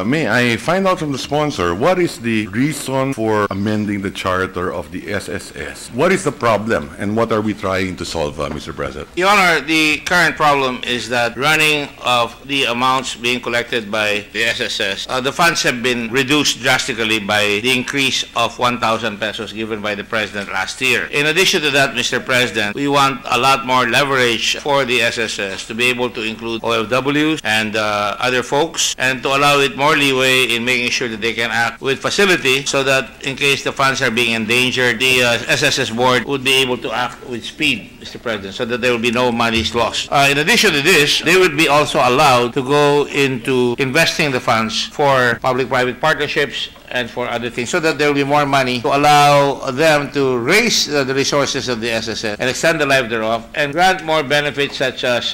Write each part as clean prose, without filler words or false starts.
May I find out from the sponsor, what is the reason for amending the charter of the SSS? What is the problem and what are we trying to solve, Mr. President? Your Honor, the current problem is that running of the amounts being collected by the SSS, the funds have been reduced drastically by the increase of 1,000 pesos given by the President last year. In addition to that, Mr. President, we want a lot more leverage for the SSS to be able to include OFWs and other folks and to allow it more leeway in making sure that they can act with facility so that in case the funds are being endangered, the SSS board would be able to act with speed, Mr. President, so that there will be no monies lost. In addition to this, they would be also allowed to go into investing the funds for public-private partnerships and for other things, so that there will be more money to allow them to raise the resources of the SSS and extend the life thereof and grant more benefits such as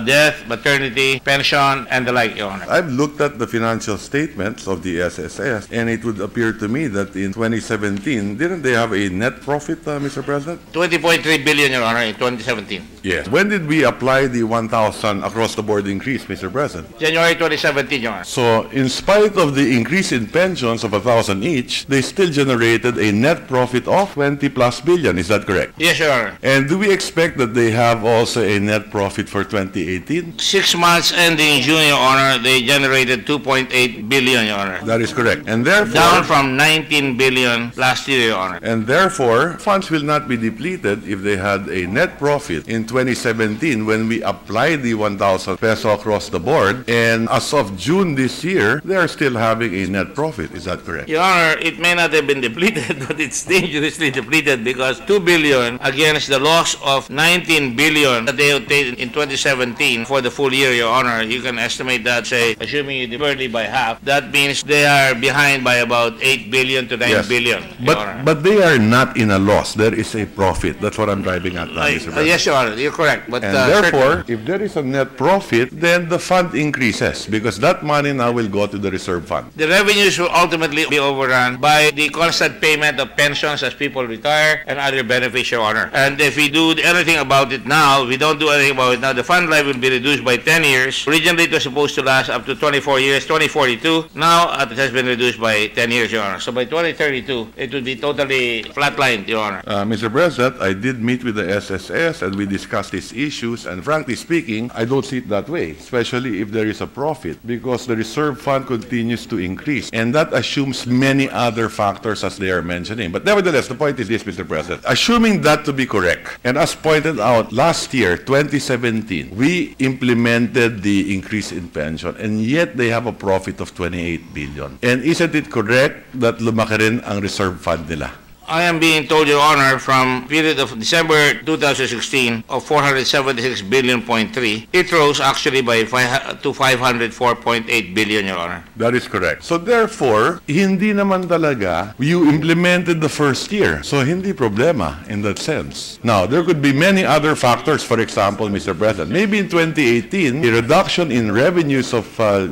death, maternity, pension, and the like, Your Honor. I've looked at the financial statements of the SSS and it would appear to me that in 2017, didn't they have a net profit, Mr. President? 20.3 billion, Your Honor, in 2017. Yes. When did we apply the 1,000 across-the-board increase, Mr. President? January 2017, Your Honor. So, in spite of the increase in pensions of 1,000 each, they still generated a net profit of 20 plus billion. Is that correct? Yes, Your Honor. And do we expect that they have also a net profit for 2018? 6 months ending June, Your Honor, they generated 2.8 billion, Your Honor. That is correct. And therefore, down from 19 billion last year, Your Honor. And therefore, funds will not be depleted if they had a net profit in 2017 when we applied the 1,000 peso across the board. And as of June this year, they are still having a net profit. Is that correct? Your Honor, it may not have been depleted, but it's dangerously depleted because 2 billion against the loss of 19 billion that they obtained in 2017 for the full year, Your Honor. You can estimate that, say, assuming you divide it by half, that means they are behind by about 8 billion to 9 billion, Your Honor. But they are not in a loss. There is a profit. That's what I'm driving at now, Mr. President. Yes, Your Honor, you're correct. But, and therefore, if there is a net profit, then the fund increases because that money now will go to the reserve fund. The revenues will ultimately be overrun by the constant payment of pensions as people retire and other benefits, Your Honor. And if we do anything about it now, we don't do anything about it now, the fund life will be reduced by 10 years. Originally, it was supposed to last up to 24 years, 2042. Now, it has been reduced by 10 years, Your Honor. So by 2032, it will be totally flatlined, Your Honor. Mr. President, I did meet with the SSS and we discussed these issues. And frankly speaking, I don't see it that way, especially if there is a profit because the reserve fund continues to increase. And that assumes many other factors as they are mentioning. But nevertheless, the point is this, Mr. President. Assuming that to be correct, and as pointed out last year, 2017, we implemented the increase in pension and yet they have a profit of 28 billion. And isn't it correct that lumaki rin ang reserve fund nila? I am being told, Your Honor, from period of December 2016 of 476 billion.3, it rose actually by to 504.8 billion, Your Honor. That is correct. So therefore, hindi naman talaga you implemented the first year. So hindi problema in that sense. Now, there could be many other factors. For example, Mr. President, maybe in 2018, a reduction in revenues of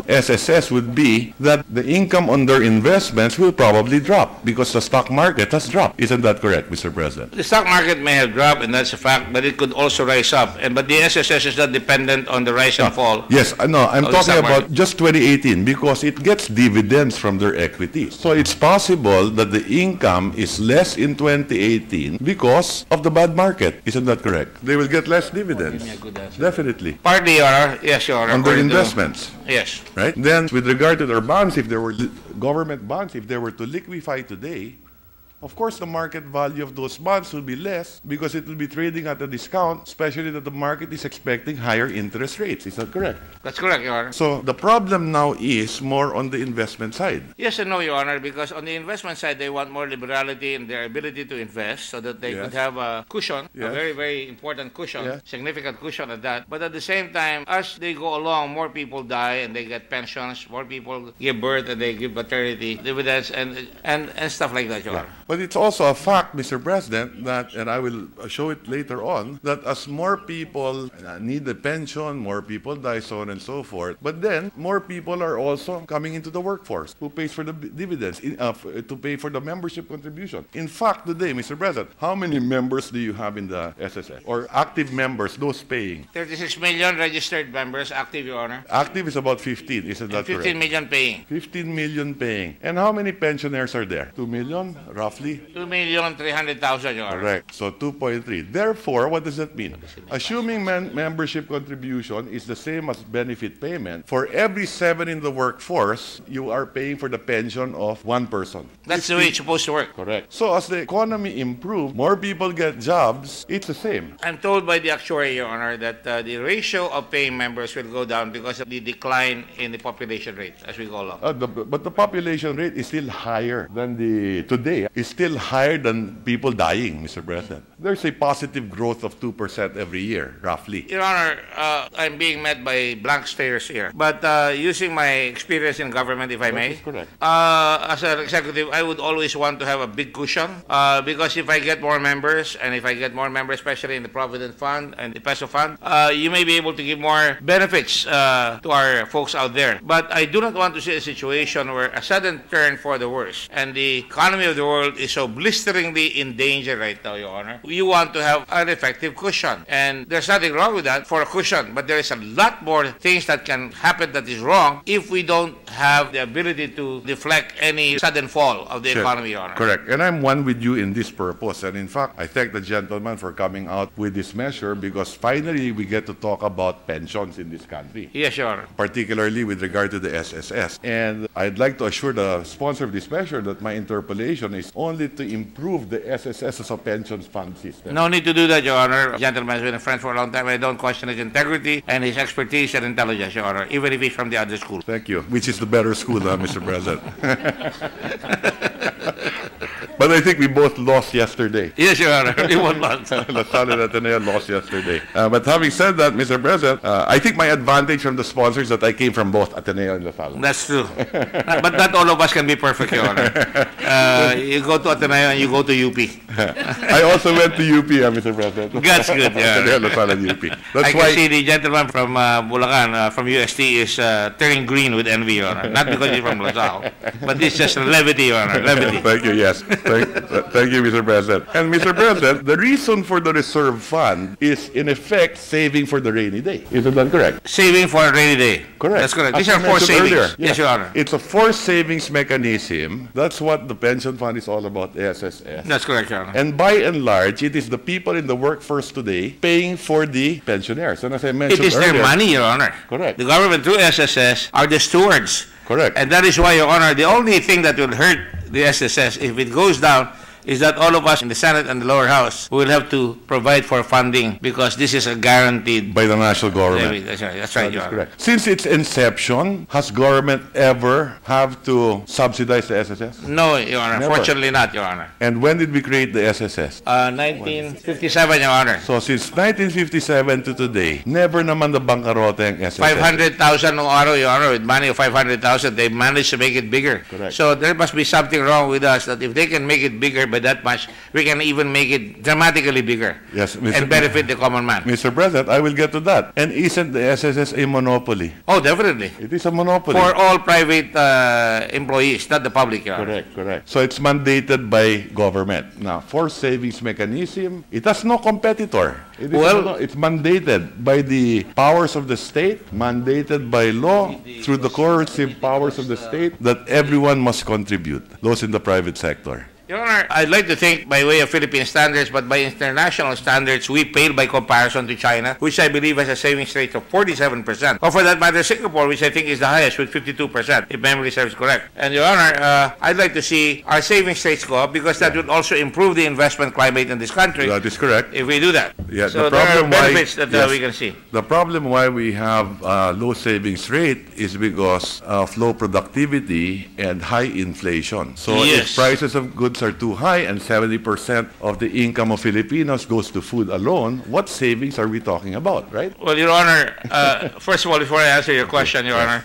SSS would be that the income on their investments will probably drop because the stock market has dropped. Isn't that correct, Mr. President? The stock market may have dropped, and that's a fact, but it could also rise up. But the SSS is not dependent on the rise and fall. Yes, no, I'm talking about just 2018 because it gets dividends from their equity. So it's possible that the income is less in 2018 because of the bad market. Isn't that correct? They will get less dividends. Definitely. Partly, Your Honor. Yes, Your Honor. On their investments. Yes. Right? Then, with regard to their bonds, if there were government bonds, if they were to liquefy today, of course, the market value of those bonds will be less because it will be trading at a discount, especially that the market is expecting higher interest rates. Is that correct? That's correct, Your Honor. So the problem now is more on the investment side. Yes and no, Your Honor, because on the investment side, they want more liberality in their ability to invest so that they could have a cushion, a very, very important cushion, significant cushion at that. But at the same time, as they go along, more people die and they get pensions, more people give birth and they give maternity, dividends, and stuff like that, Your Honor. But it's also a fact, Mr. President, that, and I will show it later on, that as more people need a pension, more people die, so on and so forth, but then more people are also coming into the workforce who pays for the dividends, to pay for the membership contribution. In fact, today, Mr. President, how many members do you have in the SSS? Or active members, those paying? 36 million registered members, active, Your Honor. Active is about 15, isn't that correct? 15 million paying. 15 million paying. And how many pensioners are there? 2 million, roughly? 2,300,000, Your Honor. Correct. So 2.3. Therefore, what does that mean? Assuming membership contribution is the same as benefit payment, for every 7 in the workforce, you are paying for the pension of 1 person. That's the way it's supposed to work. Correct. So as the economy improves, more people get jobs, it's the same. I'm told by the actuary, Your Honor, that the ratio of paying members will go down because of the decline in the population rate as we go along. But the population rate is still higher than today, is still higher than people dying, Mr. President. There's a positive growth of 2% every year, roughly. Your Honor, I'm being met by blank stares here. But using my experience in government, if I may, That is correct. As an executive, I would always want to have a big cushion because if I get more members, and if I get more members, especially in the Provident Fund and the Peso Fund, you may be able to give more benefits to our folks out there. But I do not want to see a situation where a sudden turn for the worse and the economy of the world is so blisteringly in danger right now, Your Honor. You want to have an effective cushion. And there's nothing wrong with that for a cushion, but there is a lot more things that can happen that is wrong if we don't have the ability to deflect any sudden fall of the economy, Your Honor. Correct. And I'm one with you in this purpose. And in fact, I thank the gentleman for coming out with this measure because finally we get to talk about pensions in this country. Yes, Your Honor. Particularly with regard to the SSS. And I'd like to assure the sponsor of this measure that my interpellation is only to improve the SSS as a pensions fund system. No need to do that, Your Honor. The gentleman has been a friend for a long time. I don't question his integrity and his expertise and intelligence, Your Honor, even if he's from the other school. Thank you. Which is the better school, Mr. President? But I think we both lost yesterday. Yes, Your Honor. We both lost. LaSalle and Ateneo lost yesterday. But having said that, Mr. President, I think my advantage from the sponsors is that I came from both Ateneo and LaSalle. That's true. But not all of us can be perfect, Your Honor. You go to Ateneo and you go to UP. I also went to UP, Mr. President. That's good, yeah. Ateneo, LaSalle, and UP. That's I can see the gentleman from Bulacan, from UST, is turning green with envy, Your Honor. Not because he's from LaSalle, but it's just levity, Your Honor. Levity. Thank you, yes. Thank you, Mr. President. And Mr. President, the reason for the reserve fund is, in effect, saving for the rainy day. Isn't that correct? Saving for a rainy day. Correct. That's correct. As These are I forced mentioned savings. earlier. Yes, Your Honor. It's a forced savings mechanism. That's what the pension fund is all about, the SSS. That's correct, Your Honor. And by and large, it is the people in the workforce today paying for the pensioners. And as I mentioned It is earlier, their money, Your Honor. Correct. The government through SSS are the stewards. Correct. And that is why, Your Honor, the only thing that will hurt the SSS if it goes down is that all of us in the Senate and the lower house will have to provide for funding because this is a guaranteed by the national government. That's right. That's right, That Your is Honor. correct. Since its inception, has government ever have to subsidize the SSS? No, Your Honor. Never. Fortunately not, Your Honor. And when did we create the SSS? 1957, Your Honor. So since 1957 to today, never naman na bangkarote ang SSS. 500,000 no araw, Your Honor, with money of 500,000, they managed to make it bigger. Correct. So there must be something wrong with us that if they can make it bigger by that much, we can even make it dramatically bigger. Yes, and benefit the common man. Mr. President, I will get to that. And isn't the SSS a monopoly? Oh, definitely. It is a monopoly. For all private employees, not the public, Your Honor. Correct, correct. So it's mandated by government. Now, for savings mechanism, it has no competitor. It's mandated by the powers of the state, mandated by law, through the coercive powers of the state, that everyone must contribute, those in the private sector. Your Honor, I'd like to think by way of Philippine standards, but by international standards, we pale by comparison to China, which I believe has a savings rate of 47%. Or for that matter, Singapore, which I think is the highest with 52%, if memory serves correct. And Your Honor, I'd like to see our savings rates go up because that would also improve the investment climate in this country. That is correct. If we do that. Yeah, so the problem there are benefits that yes, we can see. The problem why we have low savings rate is because of low productivity and high inflation. So Yes. if prices of goods profits are too high and 70% of the income of Filipinos goes to food alone, what savings are we talking about, right? Well, Your Honor, first of all, before I answer your question, Your Honor,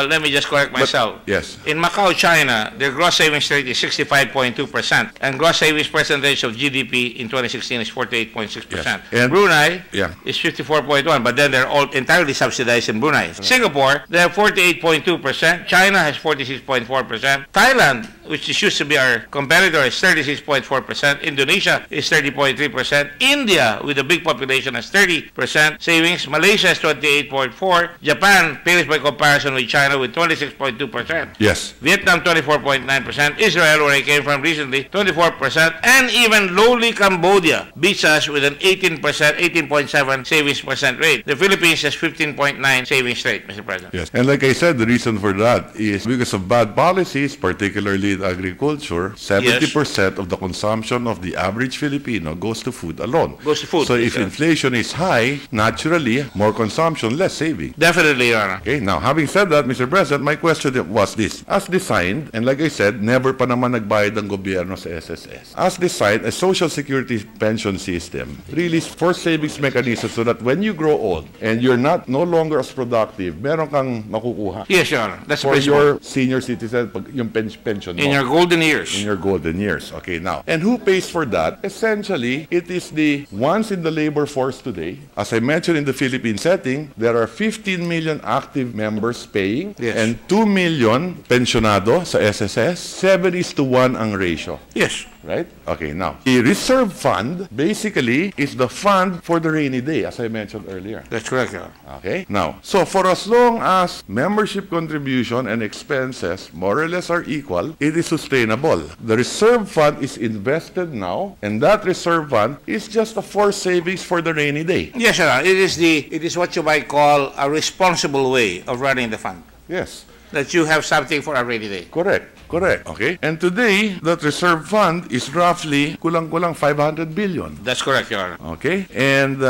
let me just correct myself. Yes. In Macau, China, their gross savings rate is 65.2%, and gross savings percentage of GDP in 2016 is 48.6%. Yes. And Brunei is 54.1%, but then they're all entirely subsidized in Brunei. Singapore, they have 48.2%. China has 46.4%. Thailand, which used to be our competitor, is 36.4%. Indonesia is 30.3%. India, with a big population, has 30% savings. Malaysia has 28.4%. Japan pales by comparison with China with 26.2%. Yes. Vietnam, 24.9%. Israel, where I came from recently, 24%. And even lowly Cambodia beats us with an 18.7% savings percent rate. The Philippines has 15.9% savings rate, Mr. President. Yes. And like I said, the reason for that is because of bad policies, particularly in agriculture. 70% of the consumption of the average Filipino goes to food alone. Goes to food. So if inflation is high, naturally, more consumption, less saving. Definitely, Your Honor. Okay, now, having said that, Mr. President, my question was this. As designed, and like I said, never pa naman nagbayad ang gobyerno sa SSS. As designed, a social security pension system really is for savings mechanism so that when you grow old and you're no longer as productive, meron kang makukuha. Yes, Your Honor. That's for your senior citizen, yung pension mo. In your golden years. In your golden years. Okay, now. And who pays for that? Essentially, it is the ones in the labor force today. As I mentioned in the Philippine setting, there are 15 million active members paying and 2 million pensionado sa SSS. 7:1 ang ratio. Yes. Right? Okay, now, the reserve fund basically is the fund for the rainy day, as I mentioned earlier. That's correct, Your Honor. Okay? Now, so for as long as membership contribution and expenses more or less are equal, it is sustainable. The reserve fund is invested now, and that reserve fund is just a forced savings for the rainy day. Yes, Your Honor. It is what you might call a responsible way of running the fund. Yes. That you have something for a rainy day. Correct. Correct. Okay. And today, that reserve fund is roughly kulang-kulang 500 billion. That's correct, Your Honor. Okay. And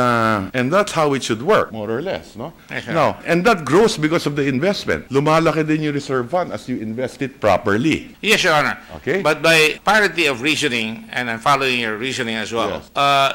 that's how it should work, more or less, no? Yes, now, and that grows because of the investment. Lumalaki din yung reserve fund as you invest it properly. Yes, Your Honor. Okay. But by parity of reasoning, and I'm following your reasoning as well,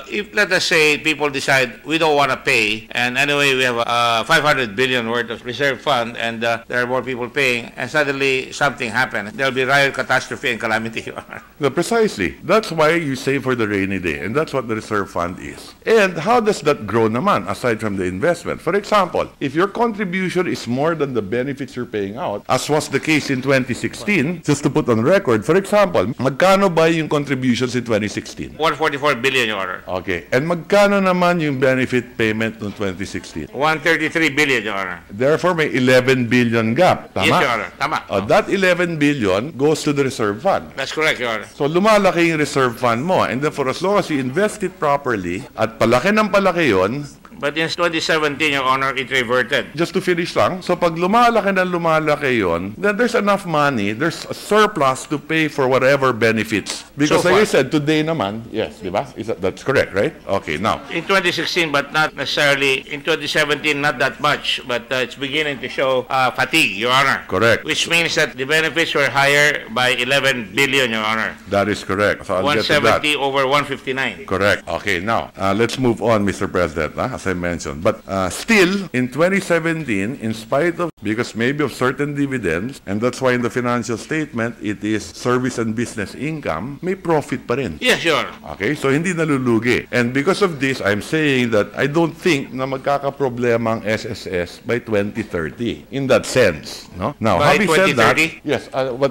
if let us say people decide we don't want to pay, and anyway we have 500 billion worth of reserve fund, and there are more people paying, and suddenly something happens, there'll be riot, catastrophe, and calamity, Your Honor. No, precisely. That's why you save for the rainy day, and that's what the reserve fund is. And how does that grow naman, aside from the investment? For example, if your contribution is more than the benefits you're paying out, as was the case in 2016, just to put on record, for example, magkano ba yung contributions in 2016? 144 billion, Your Honor. Okay. And magkano naman yung benefit payment noong 2016? 133 billion, Your Honor. Therefore, may 11 billion gap. Tama? Yes, Your Honor. Tama. That 11 billion goes to the reserve fund. That's correct, Your Honor. So, lumalaki yung reserve fund mo. And then, for as long as you invest it properly, at palaki ng palaki yun, but in 2017, Your Honor, it reverted. Just to finish lang, so pag lumalaki na lumalaki yon, then there's enough money, there's a surplus to pay for whatever benefits. Because So like I far. said, today naman, yes, di ba? That's correct, right? Okay, now. In 2016, but not necessarily. In 2017, not that much. But it's beginning to show fatigue, Your Honor. Correct. Which means that the benefits were higher by 11 billion, Your Honor. That is correct. So I'll get to 170 that. over 159. Correct. Okay, now, let's move on, Mr. President, as I mentioned. But still, in 2017, in spite of, because maybe of certain dividends, and that's why in the financial statement, it is service and business income, may profit pa rin. Yes, Your Honor. Okay, so hindi nalulugi. And because of this, I'm saying that I don't think na magkakaproblema ang SSS by 2030. In that sense, no? Now, By having said that, 2030? yes,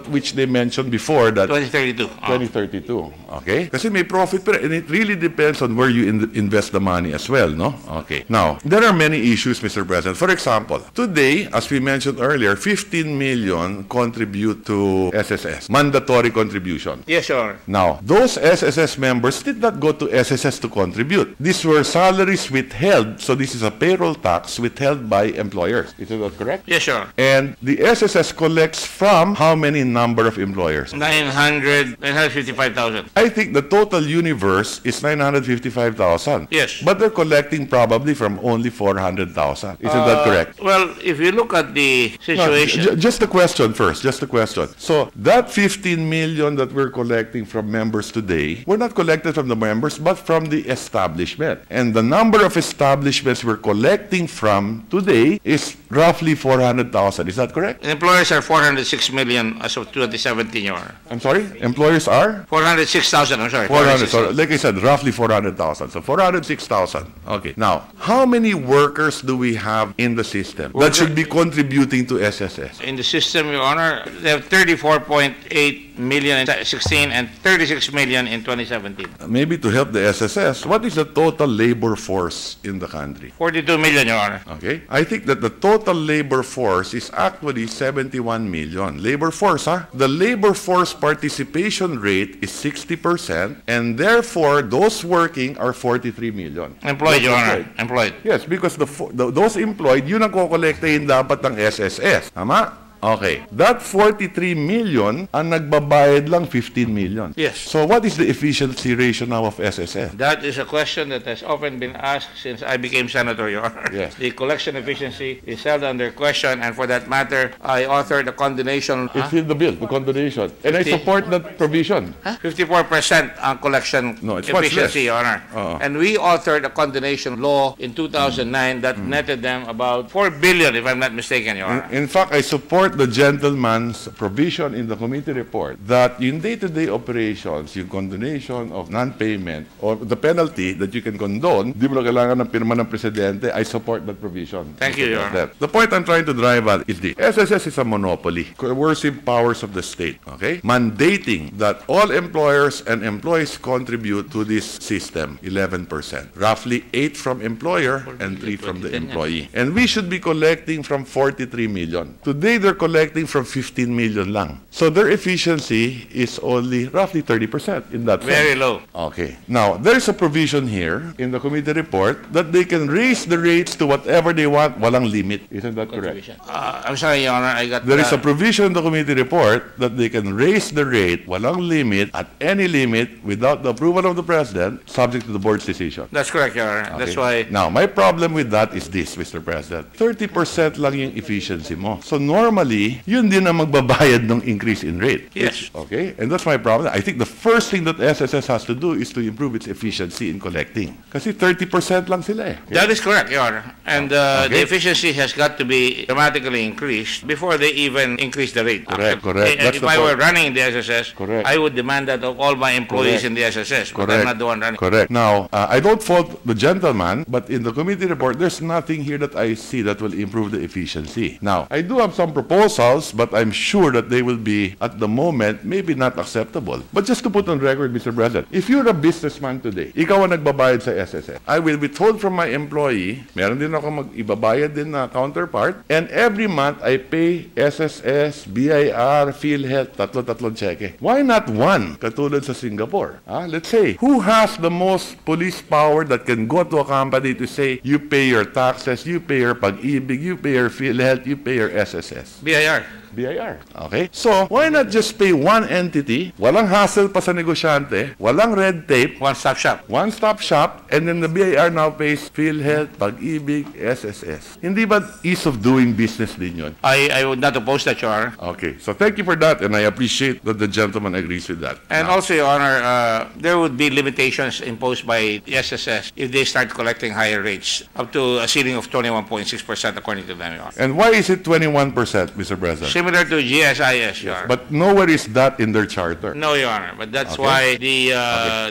which they mentioned before that 2032. 2032. Okay? Kasi may profit pa rin. And it really depends on where you invest the money as well, no? Okay. Now, there are many issues, Mr. President. For example, today, as we mentioned earlier, 15 million contribute to SSS. Mandatory contribution. Yes, Your Honor. Now, those SSS members did not go to SSS to contribute. These were salaries withheld. So this is a payroll tax withheld by employers. Is that correct? Yes, Your Honor. And the SSS collects from how many number of employers? 955,000. I think the total universe is 955,000. Yes. But they're collecting probably from only 400,000. Isn't that correct? Well, if you look at the No, situation, just the question first. Just the question. So that 15 million that we're collecting from from members today were not collected from the members but from the establishment. And the number of establishments we're collecting from today is roughly 400,000. Is that correct? Employers are 406 million as of 2017, Your Honor. I'm sorry? Employers are? 406,000, I'm sorry. 400, so like I said, roughly 400,000. So 406,000. Okay. Now, how many workers do we have in the system that should be contributing to SSS? In the system, Your Honor, they have 34.8 million in 2016 and 36 million in 2017. Maybe to help the SSS, what is the total labor force in the country? 42 million, Your Honor. Okay. I think that the total labor force is actually 71 million. Labor force, huh? The labor force participation rate is 60%, and therefore those working are 43 million. Employed, Your Honor. Employed. Yes, because those employed, yun ang kukolektahin dapat ng SSS. Tama? Okay. That 43 million, ang nagbabayad lang 15 million. Yes. So what is the efficiency ratio now of SSS? That is a question that has often been asked since I became senator, Your Honor. Yes. The collection efficiency is held under question, and for that matter, I authored a condonation. It's in the bill, the condonation. And I support that provision. 54% on collection No, it's much efficiency, less. Your Honor. And we authored a condonation law in 2009 that netted them about 4 billion, if I'm not mistaken, Your Honor. In fact, I support the gentleman's provision in the committee report that in day-to-day operations, yung condonation of non-payment or the penalty that you can condone, di mo na kailangan ng pirma ng presidente. I support that provision. Thank you, Your Honor. The point I'm trying to drive at is this. SSS is a monopoly, coercive powers of the state, okay? Mandating that all employers and employees contribute to this system, 11%. Roughly 8 from employer and 3 from the employee. And we should be collecting from 43 million. Today, they're collecting from 15 million lang. So their efficiency is only roughly 30% in that sense. Very low. Okay. Now, there's a provision here in the committee report that they can raise the rates to whatever they want, walang limit. Isn't that correct? I'm sorry, Your Honor, I got There is a provision in the committee report that they can raise the rate, walang limit, at any limit, without the approval of the president, subject to the board's decision. That's correct, Your Honor. Okay. That's why. Now, my problem with that is this, Mr. President. 30% lang yung efficiency mo. So normally, yun din ang magbabayad ng increase in rate. Yes. Okay? And that's my problem. I think the first thing that SSS has to do is to improve its efficiency in collecting. Kasi 30% lang sila eh. That is correct, Your Honor. And the efficiency has got to be dramatically increased before they even increase the rate. Correct, correct. That's If the I were point. running the SSS, Correct. I would demand that of all my employees Correct. in the SSS, but Correct. I'm not the one running. Correct. Now, I don't fault the gentleman, but in the committee report, there's nothing here that I see that will improve the efficiency. Now, I do have some proposals, but I'm sure that they will be, at the moment, maybe not acceptable. But just to put on record, Mr. President, if you're a businessman today, ikaw ang nagbabayad sa SSS, I will withhold from my employee, meron din ako mag-ibabayad din na counterpart, and every month, I pay SSS, BIR, PhilHealth, tatlo-tatlong cheque. Why not one, katulad sa Singapore? Let's say, who has the most police power that can go to a company to say, you pay your taxes, you pay your pag-ibig, you pay your PhilHealth, you pay your SSS? BIR. BIR. Okay? So, why not just pay one entity, walang hassle pa sa negosyante, walang red tape, One-stop shop. one-stop shop, and then the BIR now pays PhilHealth, Pag-ibig, SSS. Hindi ba ease of doing business din yun? I would not oppose that, Your Honor. Okay. So, thank you for that, and I appreciate that the gentleman agrees with that. And also, Your Honor, there would be limitations imposed by the SSS if they start collecting higher rates, up to a ceiling of 21.6% according to them, Your Honor. And why is it 21%, Mr. President? Similar to GSIS, Your Honor. But nowhere is that in their charter. No, Your Honor, but that's Okay. why the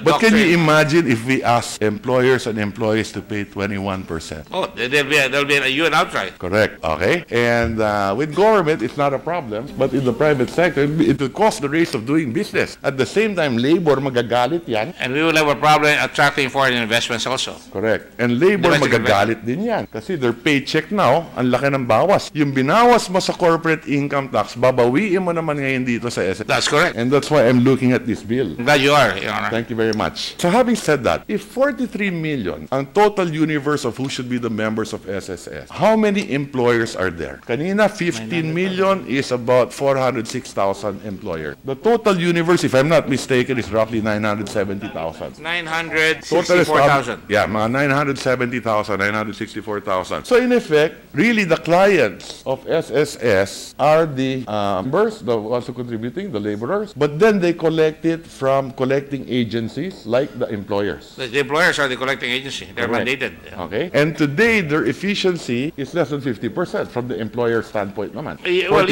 But can you doctrine- imagine if we ask employers and employees to pay 21%? Oh, there'll be you and outright. Correct. Okay. And with government, it's not a problem. But in the private sector, it will cost the rates of doing business. At the same time, labor magagalit yan. And we will have a problem attracting foreign investments also. Correct. And labor Domestic magagalit din yan. Kasi their paycheck now, ang laki ng bawas. Yung binawas mo sa corporate income tax, babawiin mo naman ngayon dito sa SS. That's correct. And that's why I'm looking at this bill. I'm glad you are, Your Honor. Thank you very much. So having said that, if 43 million ang total universe of who should be the members of SSS, how many employers are there? Kanina, 15 million is about 406,000 employers. The total universe, if I'm not mistaken, is roughly 970,000. 964,000. Yeah, mga 970,000, 964,000. So in effect, really the clients of SSS are are the members, the ones who contributing, the laborers, but then they collect it from collecting agencies like the employers. The employers are the collecting agency. They're Correct. mandated. Okay? And today, their efficiency is less than 50% from the employer standpoint naman. 40%. Well,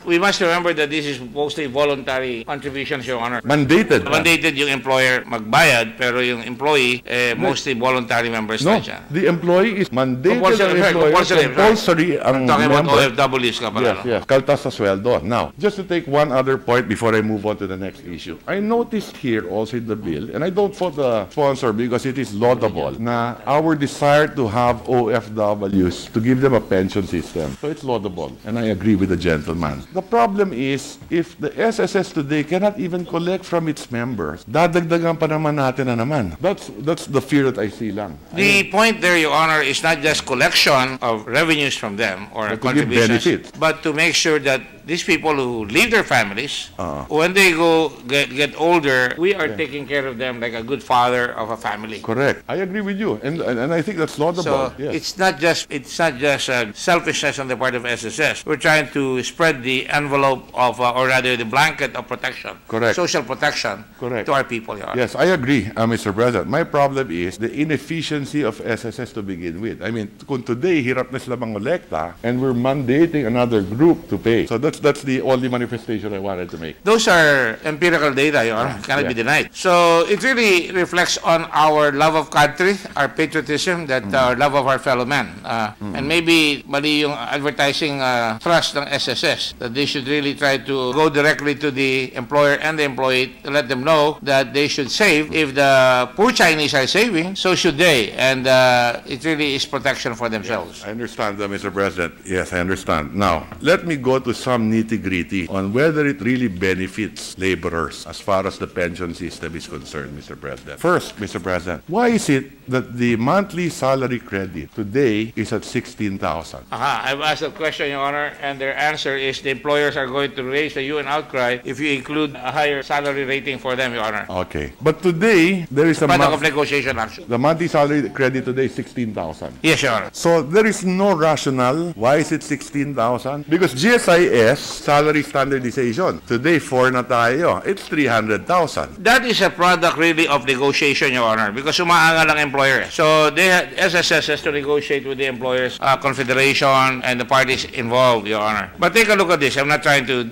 we must remember that this is mostly voluntary contributions, Your Honor. Mandated. Mandated yung employer magbayad, pero yung employee, mostly voluntary members No, na siya. the employee is mandated. Compulsory, Compulsory ang Talking about member. OFWs ka pala. Yes, yes. Kaltas sa sweldo. Now, just to take one other point before I move on to the next issue. I noticed here also in the bill, and I don't fault the sponsor because it is laudable, na our desire to have OFWs, to give them a pension system. So it's laudable, and I agree with the gentleman. The problem is, if the SSS today cannot even collect from its members, dadagdagan pa naman natin na naman. That's the fear that I see lang. The point there, Your Honor, is not just collection of revenues from them or But to give contributions, benefits. but to make sure that these people who leave their families, when they go get older, we are taking care of them like a good father of a family. Correct. I agree with you, and I think that's laudable. So Yes. it's not just selfishness on the part of SSS. We're trying to spread the envelope of, or rather the blanket of protection, Correct. social protection, Correct. to our people. Your Honor. Yes, I agree, Mr. President. My problem is the inefficiency of SSS to begin with. I mean, kung today, hirap na sila mangolekta, and we're mandating another group to pay. So that's the only manifestation I wanted to make. Those are empirical data, Your Honor. Cannot be denied. So it really reflects on our love of country, our patriotism, that our love of our fellow man. And maybe mali yung advertising thrust ng SSS, that they should really try to go directly to the employer and the employee to let them know that they should save. If the poor Chinese are saving, so should they. And it really is protection for themselves. I understand that, Mr. President. Yes, I understand. Now, let me go to some nitty-gritty on whether it really benefits laborers as far as the pension system is concerned, Mr. President. First, Mr. President, why is it that the monthly salary credit today is at 16,000? I've asked a question, Your Honor, and their answer is the employers are going to raise the hue and outcry if you include a higher salary rating for them, Your Honor. Okay. But today, there is a Product of negotiation, actually. the monthly salary credit today is 16,000. Yes, Your Honor. So there is no rationale. Why is it 16,000? Because GSIS, salary standardization, today 4 na tayo. It's 300,000. That is a product really of negotiation, Your Honor, because umaangal ang employer. So SSS has to negotiate with the employers, confederation, and the parties involved, Your Honor. But take a look at this. I'm not trying to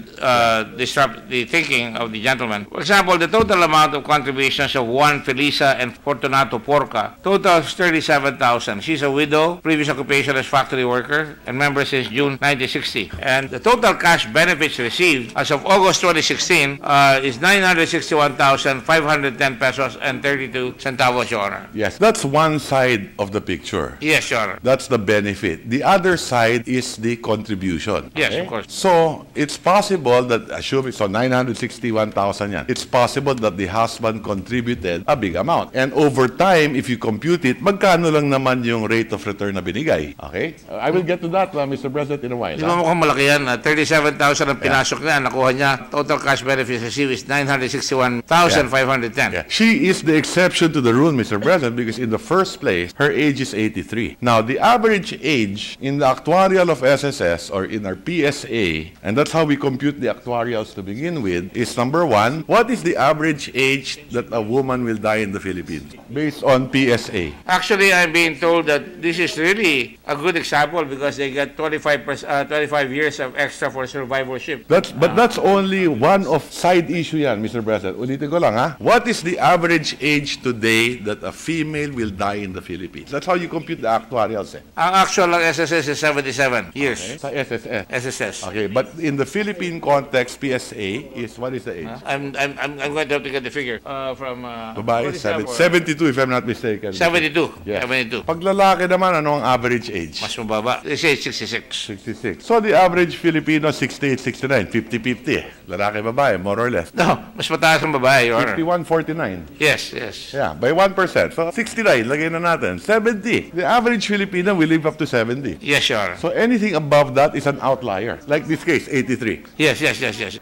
disrupt the thinking of the gentleman. For example, the total amount of contributions of Juan Felisa and Fortunato Porca totals 37,000. She's a widow, previous occupation as factory worker, and member since June 1960. And the total cash benefits received as of August 2016 is 961,510 pesos and 32 centavos, Your Honor. Yes, that's one side of the picture. Yes, Your Honor. That's the benefit. The other side is the contribution. Yes, of course. So, it's possible that, assuming, so 961,000 yan, it's possible that the husband contributed a big amount. And over time, if you compute it, magkano lang naman yung rate of return na binigay? Okay? I will get to that, Mr. President, in a while. Di ba mukhang malaki yan? 37,000 ang pinasok niya, nakuha niya, total cash benefits received is 961,510. Yeah. She is the exception to the rule, Mr. President, because in the first place, her age is 83. Now, the average age in the actuarial of SSS or in our PSA, and that's how we compute the actuarials to begin with, is number one, what is the average age that a woman will die in the Philippines based on PSA? Actually, I'm being told that this is really a good example because they get 25 years of extra for survivorship. But that's only one of side issue yan, Mr. President. Ulitin ko lang, ha? What is the average age today that a female will die in the Philippines? That's how you compute the actuarials, eh? Ang actual ng SSS is 77 years. Okay. Sa SSS. SSS. Okay, but in the Philippine context, PSA is, what is the age? I'm going to have to get the figure from... Babae, 72 if I'm not mistaken. 72. Yes. 72. Pag lalaki naman, ano ang average age? Mas mababa. They say 66. 66. So the average Filipino, 68, 69, 50-50. Lalaki, babae, more or less. No, mas mataas ang babae, Your Honor. 51-49. Yes, yes. Yeah, by 1%. So 69, lagay na natin. 70. The average Filipino will live up to 70. Yes, Your Honor. So anything above that is an outlier. Like this case, 83. Yes.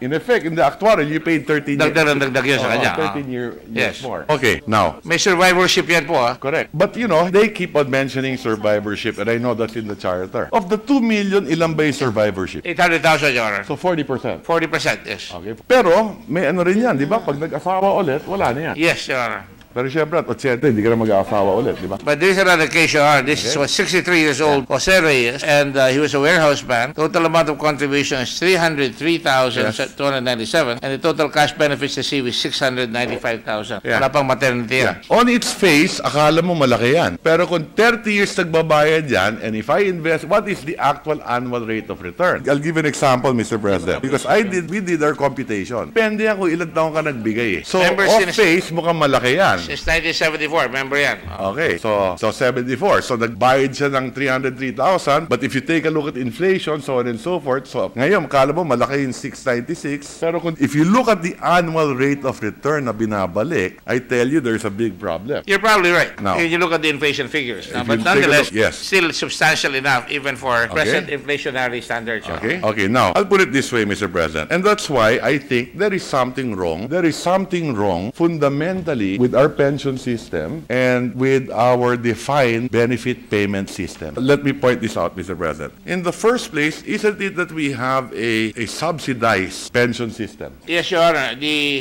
In effect, in the actuarial, you paid 13 years. Dagdag yun sa kanya. 13 years Yes. more. Okay, now. May survivorship yan po, ha? Correct. But you know, they keep on mentioning survivorship, and I know that's in the charter. Of the 2 million, ilan ba yung survivorship? 800,000 pesos, Your Honor. So 40%. 40%, yes. Okay. Pero, may ano rin yan, di ba? Pag nag-asawa ulit, wala na yan. Yes, Your Honor. Pero syempre, at 80, hindi ka na mag-aasawa ulit, di ba? But there is another case, Your Honor. This was 63 years old, Jose Reyes, and he was a warehouse man. Total amount of contribution is 303,297, and the total cash benefits received is 695,000. Yeah. Wala pang maternity yan. On its face, akala mo malaki yan. Pero kung 30 years nagbabayad yan, and if I invest, what is the actual annual rate of return? I'll give an example, Mr. President. Because we did our computation. Depende yan kung ilang taon ka nagbigay eh. So, Remember, off face, mukhang malaki yan. Since 1974, remember yan. Okay, so 74. So nagbayad siya ng 303,000, but if you take a look at inflation, so on and so forth, so ngayon, kala mo malaki yung 696, pero if you look at the annual rate of return na binabalik, I tell you there's a big problem. You're probably right. Now, If you look at the inflation figures. if But you take a nonetheless, look, yes. still substantial enough even for present inflationary standards. Your Honor. Okay? Okay, now, I'll put it this way, Mr. President. And that's why I think there is something wrong. There is something wrong fundamentally with our pension system and with our defined benefit payment system. Let me point this out, Mr. President. In the first place, isn't it that we have a subsidized pension system? Yes, Your Honor.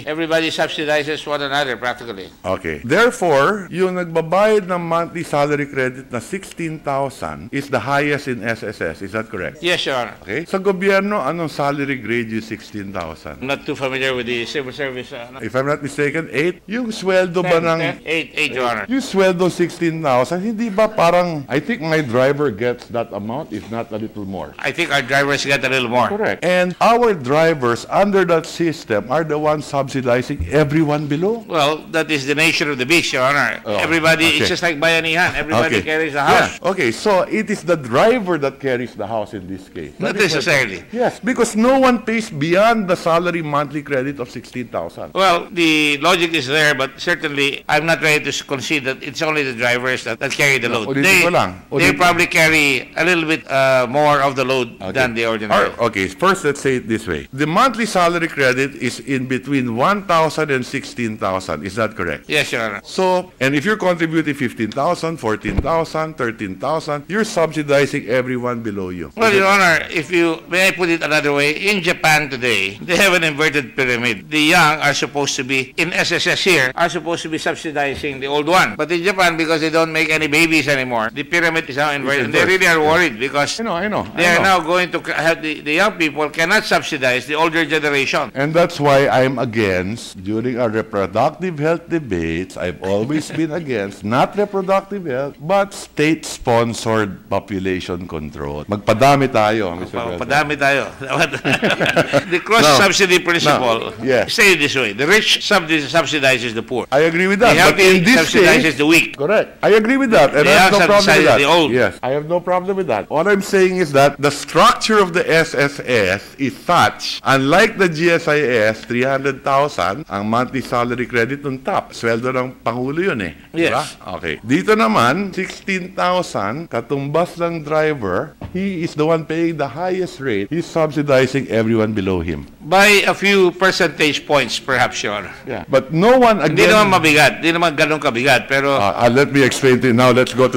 Everybody subsidizes one another practically. Okay. Therefore, yung nagbabayad ng monthly salary credit na 16,000 is the highest in SSS. Is that correct? Yes, Your Honor. Okay. Sa gobyerno, anong salary grade yung 16,000? I'm not too familiar with the civil service. If I'm not mistaken, 8? Yung sweldo ba ng... 8, Your Honor. Yung sweldo 16,000, hindi ba parang... I think my driver gets that amount, if not a little more. I think our drivers get a little more. Correct. And our drivers under that system are the ones subsidizing everyone below. Well, that is the nature of the beast, Your Honor. Everybody, okay. it's just like bayanihan. Everybody carries a house. Yeah. Okay, so it is the driver that carries the house in this case. Not necessarily. Yes, because no one pays beyond the salary monthly credit of 16,000. Well, the logic is there, but certainly I'm not ready to concede that it's only the drivers that carry the load. They probably carry a little bit more of the load than the ordinary. Okay, first let's say it this way. The monthly salary credit is in between 1,000 and 16,000. Is that correct? Yes, Your Honor. So, and if you're contributing 15,000, 14,000, 13,000, you're subsidizing everyone below you. Well, Your Honor, may I put it another way, in Japan today, they have an inverted pyramid. The young are supposed to be, in SSS here, are supposed to be subsidizing the old one. But in Japan, because they don't make any babies anymore, the pyramid is now inverted. And they really are worried because I know. They are now going to have the young people cannot subsidize the older generation. And that's why I'm against, during our reproductive health debates, I've always been against, not reproductive health, but state-sponsored population control. Magpadami tayo, Mr. President. Padami tayo. The cross-subsidy principle, say it this way, the rich subsidizes the poor. I agree with that. The healthy subsidizes the weak. Correct. I agree with that. And I have no problem with that. The old. Yes, I have no problem with that. What I'm saying is that the structure of the SSS is such, unlike the GSIS, 300,000, ang monthly salary credit on top. Sweldo ng Pangulo yun eh. Yes. Diba? Okay. Dito naman, 16,000, katumbas ng driver, he is the one paying the highest rate. He's subsidizing everyone below him. By a few percentage points, perhaps, Your Honor. Yeah. But no one again... Hindi naman mabigat. Hindi naman ganun kabigat. Pero... let me explain to you now. Let's go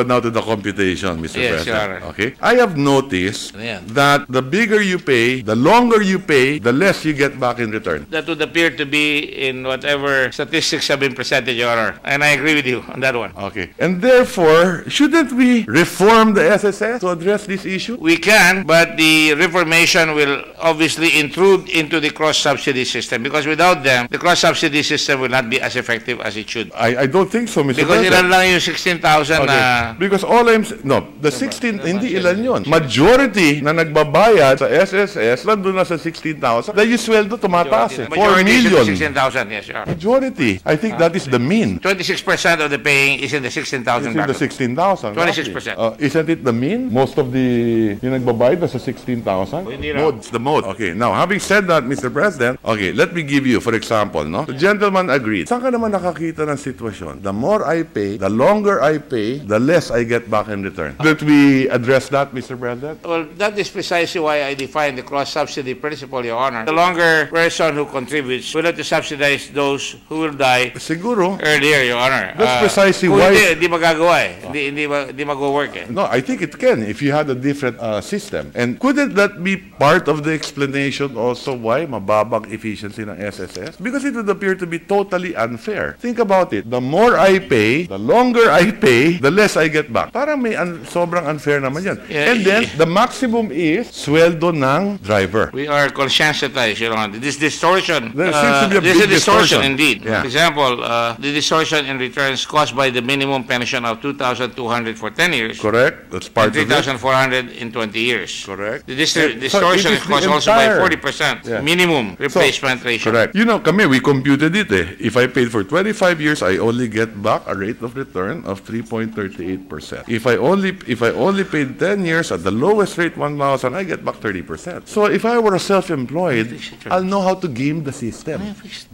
now to the computation, Mr. Yes, President. Your Honor. Okay. I have noticed that the bigger you pay, the longer you pay, the less you get back in return. That would appear to be in whatever statistics have been presented, Your Honor. And I agree with you on that one. Okay. And therefore, shouldn't we reform the SSS to address this issue? We can, but the reformation will obviously intrude into the cross-subsidy system because without them, the cross-subsidy system will not be as effective as it should. I don't think so, Mr. Because President. ilan lang yung 16,000 na... Because all I'm... No, the 16, hindi ilan yun. Majority na nagbabayad sa SSS, nandun na sa 16,000. Dahil yung sweldo tumataas eh. 4 million. 16,000, yes, Your Honor. Majority. I think that is the mean. 26% of the paying is in the 16,000 It's in the 16,000. 26%. Isn't it the mean? Most of the yung nagbabayad na sa 16,000? It's the mode. Okay, now, having said that, Mr. President, okay, let me give you, for example, no? The gentleman agreed. Saan ka naman nakakita ng sitwasyon? The more I pay, the longer I pay, the less I get back in return. Did we address that, Mr. President? Well, that is precisely why I define the cross-subsidy principle, Your Honor. The longer person who contributes will have to subsidize those who will die Siguro. earlier, Your Honor. That's precisely why... Hindi magagawa eh. Hindi mag-work eh. No, I think it can. then if you had a different system? And couldn't that be part of the explanation also why mababang efficiency ng SSS? Because it would appear to be totally unfair. Think about it. The more I pay, the longer I pay, the less I get back. Parang may sobrang unfair naman yan. Yeah, and then, the maximum is sweldo ng driver. We are conscientized, Your Honor. This distortion, There seems to be a there's a big distortion distortion. indeed. Yeah. For example, the distortion in returns caused by the minimum pension of 2,200 for 10 years. Correct? That's part And of it. 3,400 in 20 years. Correct. The So distortion it is is caused the also by entire- 40% Yeah. minimum replacement ratio. Correct. You know, kami, we computed it eh. If I paid for 25 years, I only get back a rate of return of 3.38%. If I only paid 10 years at the lowest rate, 1,000, I get back 30%. So if I were a self-employed, I'll know how to game the system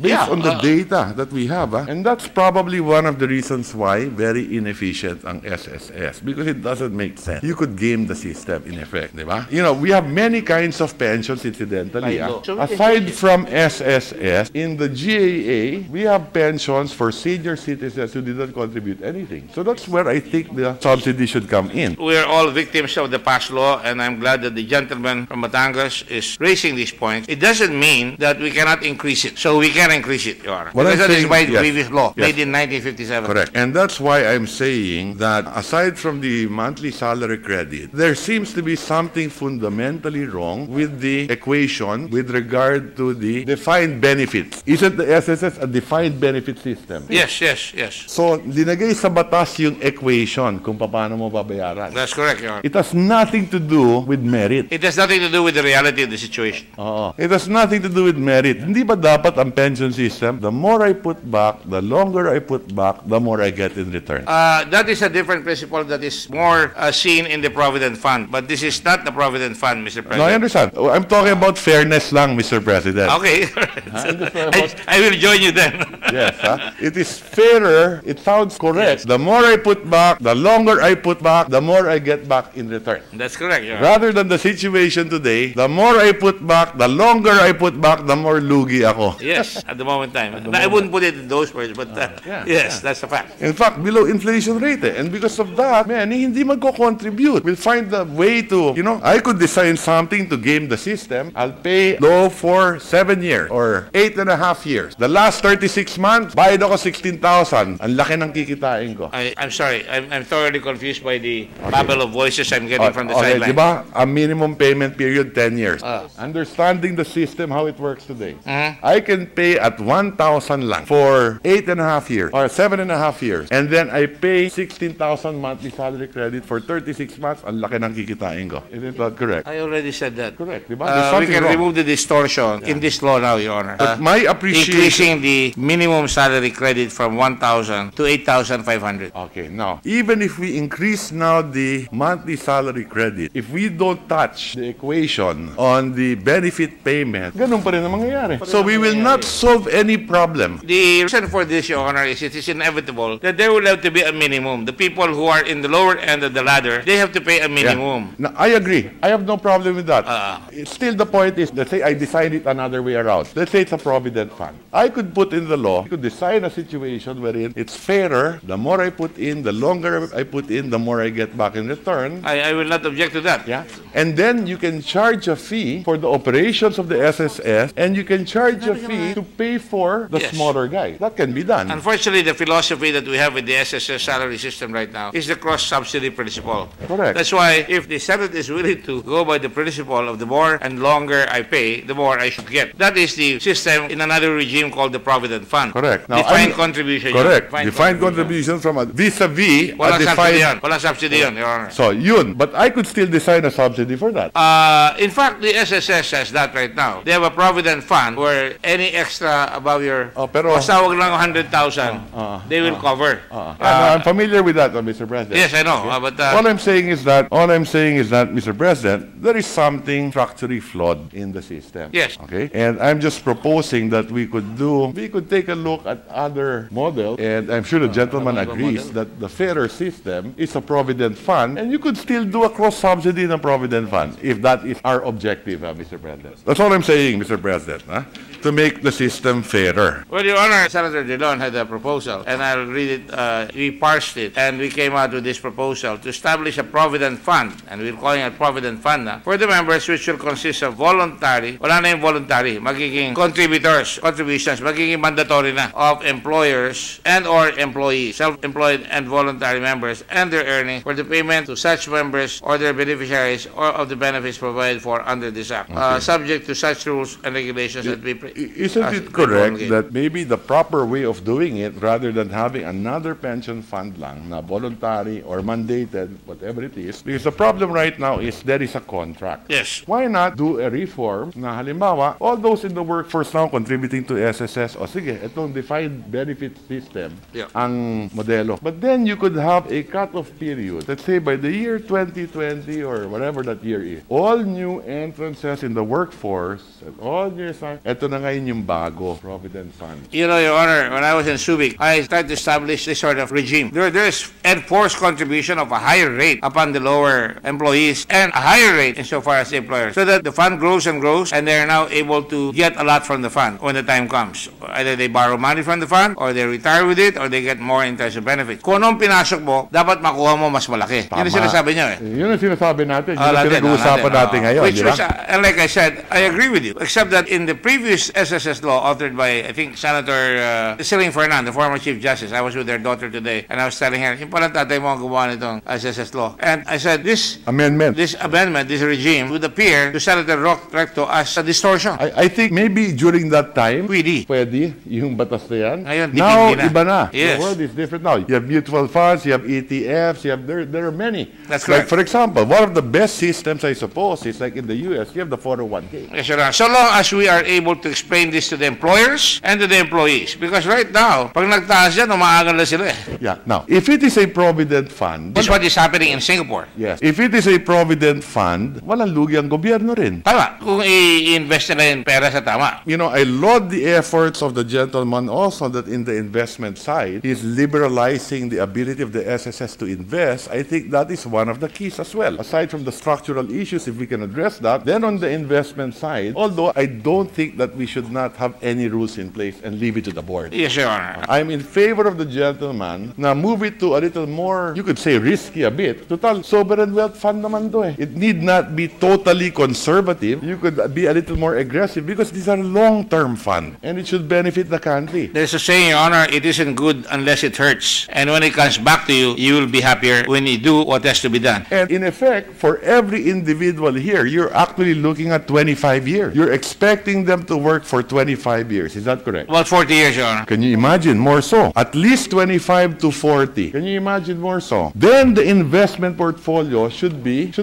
based on the data that we have. And that's probably one of the reasons why very inefficient ang SSS, because it doesn't make sense. You could game the system in effect, di ba? You know, we have many kinds of pensions incidentally. By law. So we can Aside from SSS, in the GAA, we have pensions for senior citizens who didn't contribute anything. So that's where I think the subsidy should come in. We are all victims of the past law, and I'm glad that the gentleman from Batangas is raising these points. It doesn't mean that we cannot increase it. So we can increase it, Your Honor. What Because I'm that is saying- by the yes. previous law, Yes. made in 1957. Correct. And that's why I'm saying that aside from the monthly salary credit, there seems to be something fundamentally wrong with the equation with regard to the defined benefits. Isn't the SSS a defined benefit system? Yes, yes, yes. So, linagay sa batas yung equation kung paano mo babayaran. That's correct, Your Honor. It has nothing to do with merit. It has nothing to do with the reality of the situation. Oo. It has nothing to do with merit. Hindi ba dapat ang pension system, the more I put back, the longer I put back, the more I get in return? That is a different principle that is more seen in the Provident Fund. But this is not the Provident Fund, Mr. No, I President. understand. I'm talking about fairness lang, Mr. President. Okay. I will join you then. Yes, it is fairer. It sounds correct. The more I put back, the longer I put back, the more I get back in return. That's correct, Your Honor. Rather than the situation today, the more I put back, the longer I put back, the more lugi ako. Yes, at the moment in time. I wouldn't put it in those words, but yes, that's a fact. In fact, below inflation rate. And because of that, many hindi magko-contribute. We'll find the way to, I could design something to game the system. I'll pay low for 7 years or 8.5 years. The last 36 months, bayad ako 16,000. Ang laki ng kikitain ko. I'm sorry. I'm thoroughly confused by the babble of voices I'm getting from the Okay, sideline. diba? A minimum payment period, 10 years. Understanding the system, how it works today. I can pay at 1,000 lang for 8.5 years or 7.5 years. And then I pay 16,000 monthly salary credit for 36 months. Ang laki ng kikitain ko. Isn't that correct? I already said that. Correct, diba? There's We something can wrong. remove the distortion in this law now, Your Honor. But my appreciation... Increasing the minimum salary credit from 1,000 to 8,500. Okay, now, even if we increase now the monthly salary credit, if we don't touch the equation on the benefit payment, ganun pa rin ang mangyayari. So we will not solve any problem. The reason for this, Your Honor, is it is inevitable that there will have to be a minimum. The people who are in the lower end of the ladder, they have to pay a minimum. Now, I agree. I have no problem with that. Still, the point is, let's say I design it another way around. Let's say it's a provident fund. I could put in the law, I could design a situation wherein it's fairer. The more I put in, the longer I put in, the more I get back in return. I will not object to that. Yeah. And then you can charge a fee for the operations of the SSS, and you can charge a fee to pay for the Yes. smaller guy. That can be done. Unfortunately, the philosophy that we have with the SSS salary system right now is the cross-subsidy principle. Correct. That's why if the Senate is willing to go by the principle of the more and longer I pay, the more I should get. That is the system in another regime called the Provident Fund. Correct. Now, Defined I'm- contribution. Correct. Yun. Defined contribution from a vis-a-vis a Walang subsidy yun. defined... Walang subsidy yun, Your Honor. So, yun. But I could still design a subsidy for that. In fact, the SSS has that right now. They have a provident fund where any extra above your, pero- basta wag lang 100,000, they will cover. No, I'm familiar with that, Mr. President. Yes, I know. But All I'm saying is that, Mr. President, there is something structurally flawed in the system. Yes. Okay? And I'm just proposing that we could take a look at other models, and I'm sure the gentleman agrees that the fairer system is a provident fund, and you could still do a cross-subsidy in a provident fund, if that is our objective, Mr. President. That's all I'm saying, Mr. President, to make the system fairer. well, Your Honor, Senator Dillon had a proposal, and I'll read it. We parsed it, and we came out with this proposal to establish a provident fund, and we're calling it provident fund na, for the members, which will consist of voluntary, wala na yung voluntary, magiging contributions, magiging mandatory na, of employers and or employees, self-employed and voluntary members, and their earnings for the payment to such members or their beneficiaries or of the benefits provided for under this act, subject to such rules and regulations that we Isn't it correct that maybe the proper way of doing it, rather than having another pension fund lang na voluntary or mandated, whatever it is, because the problem right now is there is a contract. Yes. Why not do a reform na halimbawa, all those in the workforce now contributing to SSS, o sige, itong defined benefit system ang modelo. But then you could have a cut-off period. Let's say by the year 2020 or whatever that year is, all new entrances in the workforce and all new, ito na ngayon yung bago provident fund. You know, Your Honor, when I was in Subic, I tried to establish this sort of regime. There is enforced contribution of a higher rate upon the lower employees and a higher rate insofar as the employer, so that the fund grows and grows, and they're now able to get a lot from the fund when the time comes. Either they borrow money from the fund, or they retire with it, or they get more interest and benefits. Kung anong pinasok mo, dapat makuha mo mas malaki. Yun ang sinasabi niyo eh. Yun ang sinasabi natin. Yun ang pinag-uusapan natin ngayon. Which was, and like I said, I agree with you. Except that in the previous SSS law authored by, I think, Senator Siling Fernand, the former Chief Justice, I was with their daughter today, and I was telling her, yung palang tatay mo ang gumawa nitong SSS law. And I said, this amendment, this regime would appear to Senator Recto as a distortion. I think maybe during that time, pwede yung batas na yan. Ngayon, now, iba na. Yes. The world is different now. You have mutual funds, you have ETFs, there are many. That's correct. Like, for example, one of the best systems, I suppose, is like in the US, you have the 401k. Yes, Your Honor. So long as we are able to explain this to the employers and to the employees. Because right now, pag nagtaas yan, umaagal na sila eh. Yeah. Now, if it is a provident fund, This is what is happening in Singapore. yes, if it is a provident fund, walang lugi ang gobyerno rin. Tama. Kung i-invest nila yung pera sa tama. You know, I laud the efforts of the gentleman also that in the investment side, he's liberalizing the ability of the SSS to invest. I think that is one of the keys as well. Aside from the structural issues, if we can address that, then on the investment side, although I don't think that we should not have any rules in place and leave it to the board. Yes, Your Honor. I'm in favor of the gentleman na move it to a little more, you could say risky a bit. Total, sovereign wealth fund naman to eh. It need not be totally conservative. You could be a little more aggressive because these are long-term fund and it should benefit the country. There's a saying, Your Honor, it isn't good unless it hurts. And when it comes back to you, you will be happier when you do what has to be done. And in effect, for every individual here, you're actually looking at 25 years. You're expecting them to work for 25 years. Is that correct? About 40 years, Your Honor. Can you imagine more so? At least 25 to 40. Can you imagine more so? Then the investment portfolio should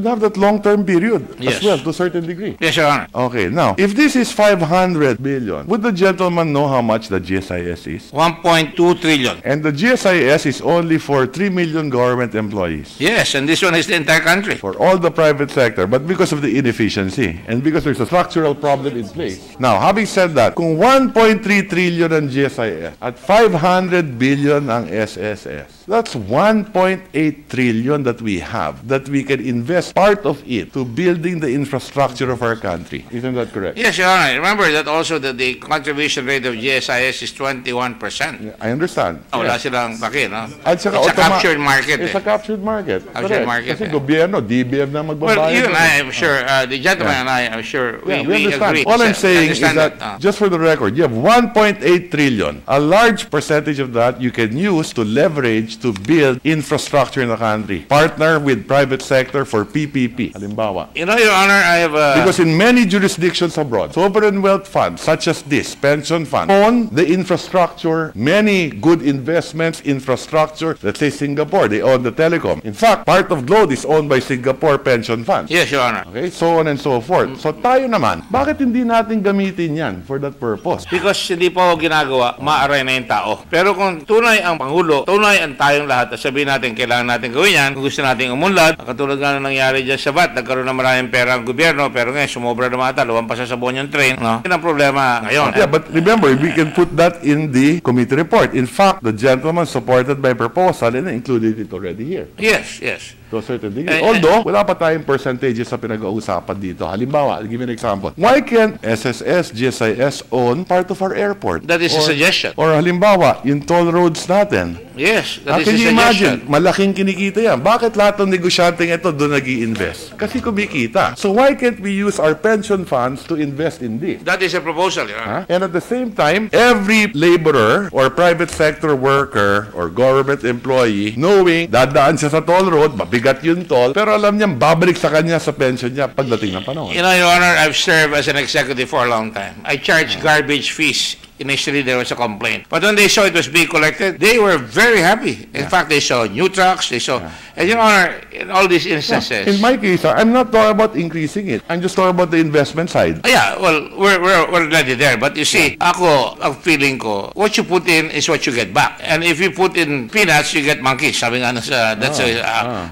have that long-term period Yes. as well to a certain degree. Yes, Your Honor. Okay, now, if this is 500 billion, would the gentleman know how much the GSIS is? 1.2 trillion. And the GSIS is only for 3 million government employees. Yes, and this one is the entire country. For all the private sector, but because of the inefficiency and because there's a structural problem in place. Now, having said that, kung 1.3 trillion ang GSIS at 500 billion ang SSS, that's 1.8 trillion that we have that we can invest part of it to building the infrastructure of our country. Isn't that correct? Yes, Your Honor. Remember that also that the contribution rate of GSIS is 21%. I understand. Wala silang baki, no? At saka It's a captured market. It's a captured market. Captured Correct. market. Kasi gobyerno, DBM na magbabayad. Well, you and I, I'm sure, the gentleman and I, I'm sure, Yeah, we understand. agree. All I'm saying is Understand that, just for the record, you have 1.8 trillion. A large percentage of that you can use to leverage to build infrastructure in the country. Partner with private sector for PPP. Halimbawa. You know, Your Honor, I have Because in many jurisdictions abroad, sovereign wealth funds such as this, pension fund, own the infrastructure, many good investments, infrastructure. Let's say Singapore, they own the telecom. In fact, part of Globe is owned by Singapore pension funds. Yes, Your Honor. Okay, so on and so forth. So tayo naman, bakit hindi natin gamitin yan for that purpose? Because hindi pa ako ginagawa, maaray na yung tao. Pero kung tunay ang Pangulo, tunay ang tayong lahat, at sabihin natin, kailangan natin gawin yan, kung gusto natin umunlad, katulad nga na nangyari dyan sa VAT, nagkaroon na maraming pera ang gobyerno, pero ngayon, sumobra na mata, lumampas sa buwan yung train, no? Yan ang problema ngayon. Yeah, but remember, we can put that in the committee report. In fact, the gentleman supported my proposal and included it already here. Yes, yes. To a certain degree. Although, wala pa tayong percentages sa pinag-uusapan dito. Halimbawa, I'll give you an example. Why can't SSS, GSIS own part of our airport? That is a suggestion. Or halimbawa, yung toll roads natin. Yes, that is Can a you suggestion. imagine? Malaking kinikita yan. Bakit lahat ng negosyanteng ito doon nag-i-invest? Kasi kumikita. So why can't we use our pension funds to invest in this? That is a proposal, Your Honor. And at the same time, every laborer or private sector worker or government employee, knowing dadaan siya sa toll road, mabigat yung toll, pero alam niya, babalik sa kanya sa pension niya pagdating ng panahon. You know, Your Honor, I've served as an executive for a long time. I charge garbage fees. Initially, there was a complaint. But when they saw it was being collected, they were very happy. In fact, they saw new trucks, they saw... And, Your Honor, in all these instances... In my case, I'm not talking about increasing it. I'm just talking about the investment side. Yeah, well, we're already there. But you see, ako, ang feeling ko, what you put in is what you get back. And if you put in peanuts, you get monkeys. Sabi nga, that's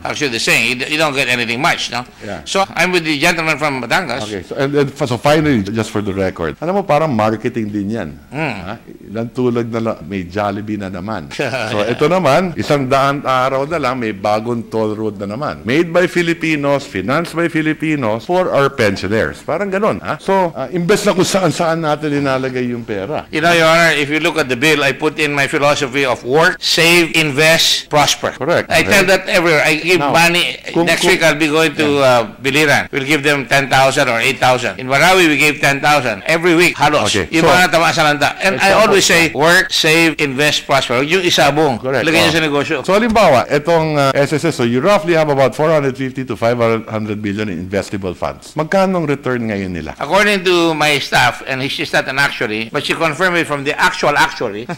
actually the saying. You don't get anything much, no? Yeah. So, I'm with the gentleman from Batangas. Okay, so finally, just for the record, alam mo, parang marketing din yan. Ha? Ilang tulad na may Jollibee na naman. So ito naman, 100 araw na lang, may bagong toll road na naman. Made by Filipinos, financed by Filipinos, for our pensioners. Parang ganon. Ha? So, imbes na kung saan-saan natin inalagay yung pera. You know, Your Honor, if you look at the bill, I put in my philosophy of work, save, invest, prosper. Correct. I tell that everywhere. I give money. Next week, I'll be going to Biliran. We'll give them 10,000 or 8,000. In Marawi, we gave 10,000. Every week, halos. Okay. Yung mga tamaasan. And I always say, work, save, invest, prosper. Yung isabong. Correct. Lagay niyo sa negosyo. So, halimbawa, itong SSS, so you roughly have about 450 to 500 billion in investable funds. Magkano return ngayon nila? According to my staff, and she's not an actuary, but she confirmed it from the actual actuary,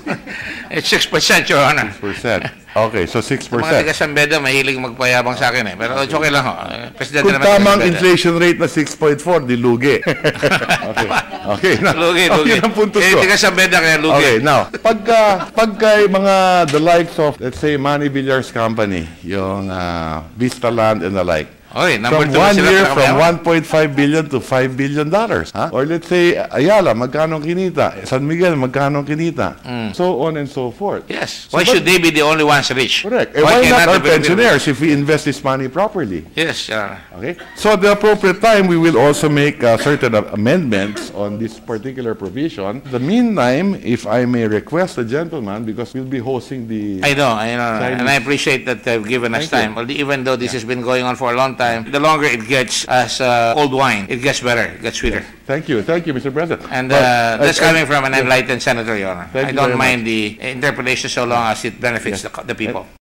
it's 6%, Your Honor. 6%. Okay, so 6%. Mga taga-Sambeda, mahilig magpayabang sa akin eh. Pero it's okay lang ho. Presidente Kung naman tamang taga-Sambeda. inflation rate na 6.4, di lugi. Okay. Okay. Lugi. Okay ang punto ko. Taga-Sambeda kaya lugi. Okay, now, pagka mga the likes of, let's say, Manny Villar's company, yung Vista Land and the like, Okay, number from 2 1 sila year, pinakamayaman. from 1.5 billion to $5 billion. Huh? Or let's say, Ayala, magkano kinita? San Miguel, magkano kinita? So on and so forth. Yes. So Why should they be the only ones rich? Correct. Why not our the Filipino- pensioners if we invest this money properly? Yes, Your Honor. Okay. So at the appropriate time, we will also make certain amendments on this particular provision. In the meantime, if I may request the gentleman, because we'll be hosting the... I know, and I appreciate that they've given us Thank time. Well, even though this has been going on for a long time, the longer it gets as old wine, it gets better, it gets sweeter. Thank you, Mr. President. And But, that's coming from an enlightened senator, Your Honor. Thank I you don't very mind the interpellation so long as it benefits the people.